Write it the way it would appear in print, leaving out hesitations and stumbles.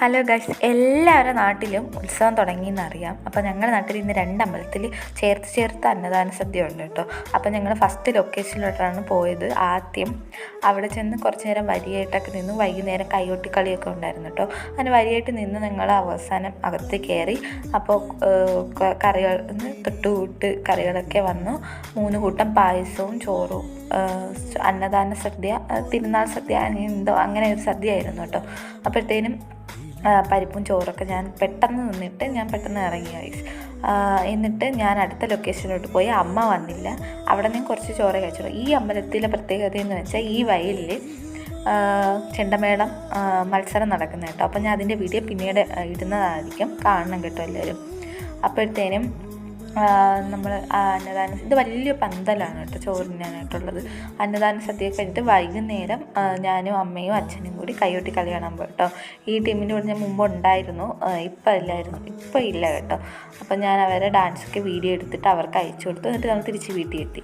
Hello guys, എല്ലാവരുടെ നാട്ടിലും ഉത്സവം തുടങ്ങിയെന്നറിയാം. അപ്പോൾ ഞങ്ങളുടെ നാട്ടിൽ ഇന്ന് 2 അമ്പലത്തിൽ ചേർത്ത് അന്നദാന സദ്യ ഉണ്ട് കേട്ടോ. അപ്പോൾ ഞങ്ങൾ ഫസ്റ്റ് ലൊക്കേഷനിലോട്ടാണ് പോയത്. ആദ്യം അവിടെ ചെന്ന് കുറച്ച് നേരം വരിയായിട്ടൊക്കെ നിന്ന്, വൈകുന്നേരം കൈകൊട്ടിക്കളിയൊക്കെ ഉണ്ടായിരുന്നു കേട്ടോ. അങ്ങനെ വരിയായിട്ട് നിന്ന് ഞങ്ങൾ അവസാനം അകത്ത് കയറി. അപ്പോൾ കറികൾ തൊട്ടുകൂട്ട് കറികളൊക്കെ വന്നു. 3 കൂട്ടം പായസവും ചോറും, അന്നദാന സദ്യ, തിരുനാൾ സദ്യ, എന്തോ അങ്ങനെ ഒരു സദ്യ ആയിരുന്നു കേട്ടോ. അപ്പോഴത്തേനും പരിപ്പും ചോറൊക്കെ ഞാൻ പെട്ടെന്ന് ഇറങ്ങി ഗൈസ്. എന്നിട്ട് ഞാൻ അടുത്ത ലൊക്കേഷനിലോട്ട് പോയി. അമ്മ വന്നില്ല. അവിടെ നിന്ന് കുറച്ച് ചോറ് കഴിച്ചോളൂ. ഈ അമ്പലത്തിലെ പ്രത്യേകത എന്ന് വെച്ചാൽ ഈ വയലിൽ ചെണ്ടമേളം മത്സരം നടക്കുന്ന കേട്ടോ. അപ്പം ഞാൻ അതിൻ്റെ വീഡിയോ പിന്നീട് ഇടുന്നതായിരിക്കും, കാണണം കേട്ടോ എല്ലാവരും. അപ്പോഴത്തേനും നമ്മൾ അന്നദാനം, ഇത് വലിയ പന്തലാണ് കേട്ടോ ചോറിനാനായിട്ടുള്ളത്. അന്നദാന സദ്യ കഴിഞ്ഞിട്ട് വൈകുന്നേരം ഞാനും അമ്മയും അച്ഛനും കൂടി കൈകൊട്ടി കളി കാണാൻ പോയി കേട്ടോ. ഈ ടീമിൻ്റെ കൂടെ ഞാൻ മുമ്പ് ഉണ്ടായിരുന്നു, ഇപ്പം ഇല്ല കേട്ടോ. അപ്പം ഞാൻ അവരെ ഡാൻസൊക്കെ വീഡിയോ എടുത്തിട്ട് അവർക്ക് അയച്ചു കൊടുത്തു. എന്നിട്ട് നമ്മൾ തിരിച്ച് വീട്ടിൽ എത്തി.